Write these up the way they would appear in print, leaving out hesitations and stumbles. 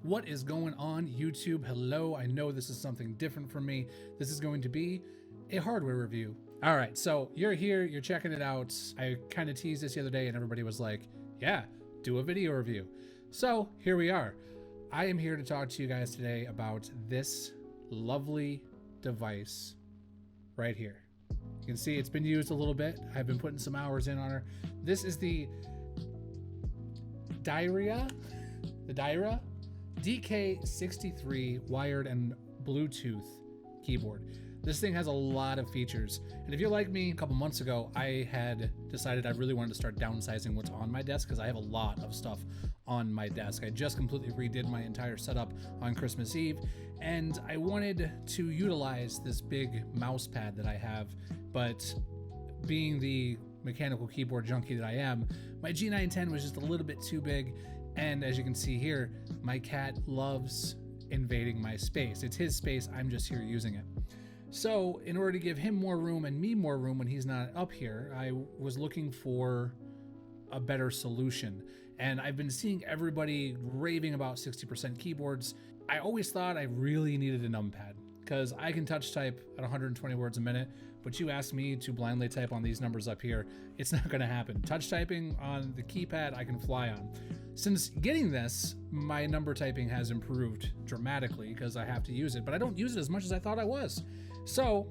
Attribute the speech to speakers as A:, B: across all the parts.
A: What is going on, YouTube? Hello, I know this is something different from me. This is going to be a hardware review. All right, so you're here, you're checking it out. I kind of teased this the other day and everybody was like, yeah, do a video review. So here we are. I am here to talk to you guys today about this lovely device right here. You can see it's been used a little bit. I've been putting some hours in on her. This is the Dierya DK63 wired and Bluetooth keyboard. This thing has a lot of features. And if you're like me, a couple months ago, I had decided I really wanted to start downsizing what's on my desk because I have a lot of stuff on my desk. I just completely redid my entire setup on Christmas Eve, and I wanted to utilize this big mouse pad that I have, but being the mechanical keyboard junkie that I am, my G910 was just a little bit too big. And as you can see here, my cat loves invading my space. It's his space, I'm just here using it. So in order to give him more room and me more room when he's not up here, I was looking for a better solution. And I've been seeing everybody raving about 60% keyboards. I always thought I really needed a numpad because I can touch type at 120 words a minute, but you ask me to blindly type on these numbers up here, it's not gonna happen. Touch typing on the keypad, I can fly on. Since getting this, my number typing has improved dramatically because I have to use it, but I don't use it as much as I thought I was. So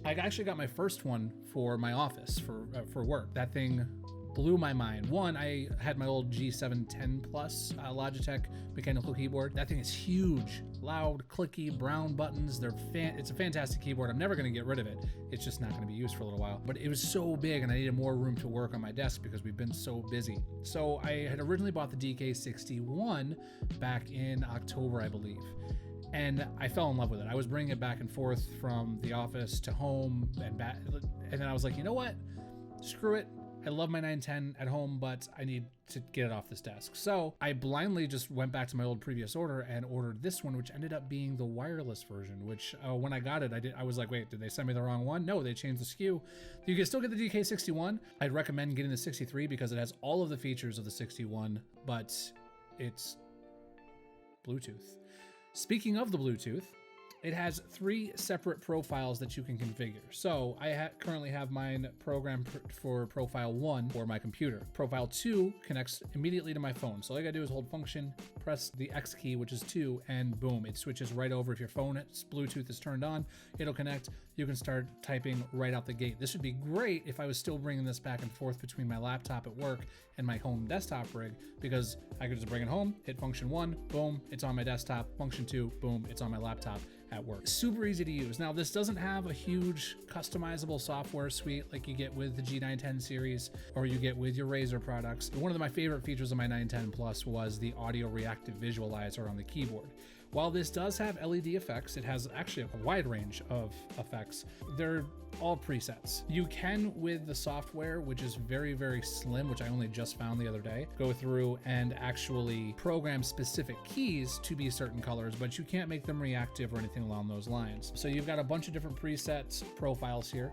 A: I actually got my first one for my office for work. That thing blew my mind. One, I had my old G710 Plus Logitech mechanical keyboard. That thing is huge, loud, clicky, brown buttons. It's a fantastic keyboard. I'm never gonna get rid of it. It's just not gonna be used for a little while. But it was so big and I needed more room to work on my desk because we've been so busy. So I had originally bought the DK61 back in October, I believe. And I fell in love with it. I was bringing it back and forth from the office to home and back. And then I was like, you know what? Screw it. I love my 910 at home, but I need to get it off this desk. So I blindly just went back to my old previous order and ordered this one, which ended up being the wireless version, which when I got it, I was like, wait, did they send me the wrong one? No, they changed the SKU. You can still get the DK61. I'd recommend getting the 63 because it has all of the features of the 61, but it's Bluetooth. Speaking of the Bluetooth, it has 3 separate profiles that you can configure. So I currently have mine programmed for profile 1 for my computer. Profile 2 connects immediately to my phone. So all I gotta do is hold function, press the X key, which is 2, and boom, it switches right over. If your phone's Bluetooth is turned on, it'll connect. You can start typing right out the gate. This would be great if I was still bringing this back and forth between my laptop at work and my home desktop rig, because I could just bring it home, hit function 1, boom, it's on my desktop, function 2, boom, it's on my laptop at work. Super easy to use. Now, this doesn't have a huge customizable software suite like you get with the G910 series or you get with your Razer products. One of my favorite features of my 910 Plus was the audio reactive visualizer on the keyboard. While this does have LED effects, it has actually a wide range of effects. They're all presets. You can, with the software, which is very, very slim, which I only just found the other day, go through and actually program specific keys to be certain colors, but you can't make them reactive or anything along those lines. So you've got a bunch of different presets profiles here.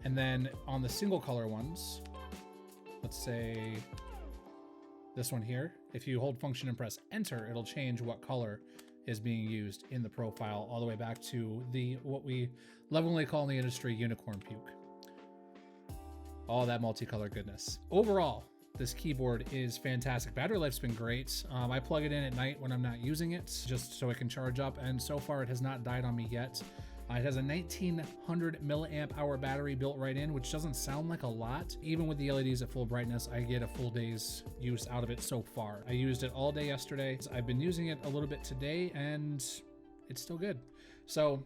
A: And then on the single color ones, let's say this one here, if you hold function and press enter, it'll change what color is being used in the profile all the way back to what we lovingly call in the industry unicorn puke. All that multicolored goodness. Overall, this keyboard is fantastic. Battery life's been great. I plug it in at night when I'm not using it, just so it can charge up, and so far it has not died on me yet. It has a 1900 milliamp hour battery built right in, which doesn't sound like a lot. Even with the LEDs at full brightness, I get a full day's use out of it so far. I used it all day yesterday. I've been using it a little bit today, and it's still good. So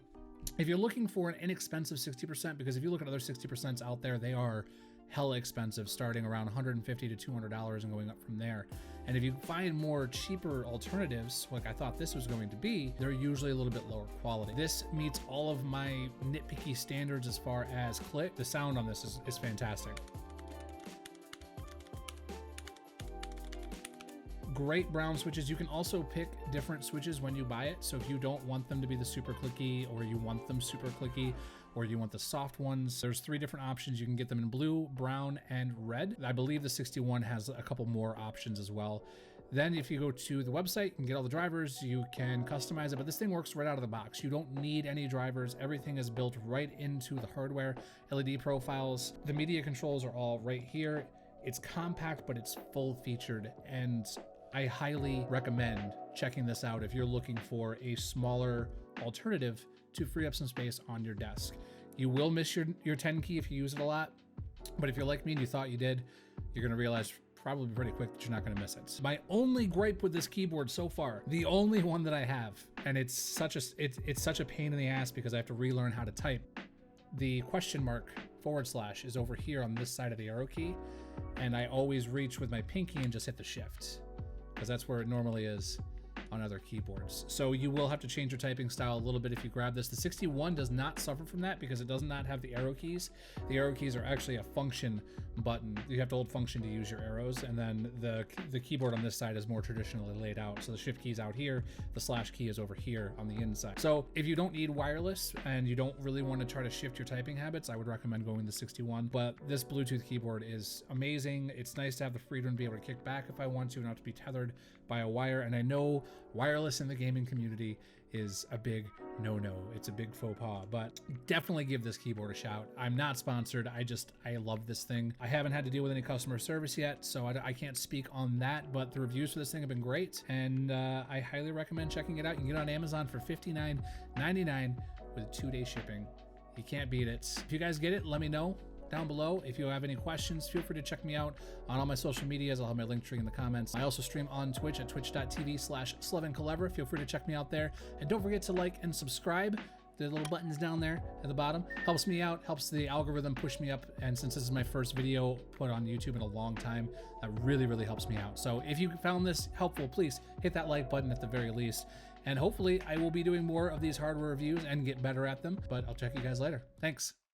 A: if you're looking for an inexpensive 60%, because if you look at other 60% out there, they are hella expensive, starting around $150 to $200 and going up from there. And if you find more cheaper alternatives, like I thought this was going to be, they're usually a little bit lower quality. This meets all of my nitpicky standards as far as click. The sound on this is fantastic. Great brown switches. You can also pick different switches when you buy it. So if you don't want them to be the super clicky, or you want them super clicky, or you want the soft ones, there's 3 different options. You can get them in blue, brown, and red. I believe the 61 has a couple more options as well. Then if you go to the website, you can get all the drivers, you can customize it, but this thing works right out of the box. You don't need any drivers. Everything is built right into the hardware. LED profiles, the media controls are all right here. It's compact, but it's full featured, and I highly recommend checking this out if you're looking for a smaller alternative to free up some space on your desk. You will miss your 10 key if you use it a lot, but if you're like me and you thought you did, you're gonna realize probably pretty quick that you're not gonna miss it. My only gripe with this keyboard so far, the only one that I have, and it's such a pain in the ass because I have to relearn how to type. The question mark / is over here on this side of the arrow key, and I always reach with my pinky and just hit the shift, because that's where it normally is on other keyboards. So you will have to change your typing style a little bit if you grab this. The 61 does not suffer from that because it does not have the arrow keys. The arrow keys are actually a function button. You have to hold function to use your arrows, and then the keyboard on this side is more traditionally laid out. So the shift key is out here, the / key is over here on the inside. So if you don't need wireless and you don't really want to try to shift your typing habits, I would recommend going the 61. But this Bluetooth keyboard is amazing. It's nice to have the freedom to be able to kick back if I want to, not to be tethered by a wire. And I know wireless in the gaming community is a big no-no. It's a big faux pas, but definitely give this keyboard a shout. I'm not sponsored. I love this thing. I haven't had to deal with any customer service yet, so I can't speak on that, but the reviews for this thing have been great, and I highly recommend checking it out. You can get it on Amazon for $59.99 with 2-day shipping. You can't beat it. If you guys get it, let me know down below. If you have any questions, feel free to check me out on all my social medias. I'll have my link tree in the comments. I also stream on Twitch at twitch.tv/SlevinKalever. Feel free to check me out there. And don't forget to like and subscribe. The little buttons down there at the bottom helps me out, helps the algorithm push me up. And since this is my first video put on YouTube in a long time, that really, really helps me out. So if you found this helpful, please hit that like button at the very least. And hopefully I will be doing more of these hardware reviews and get better at them, but I'll check you guys later. Thanks.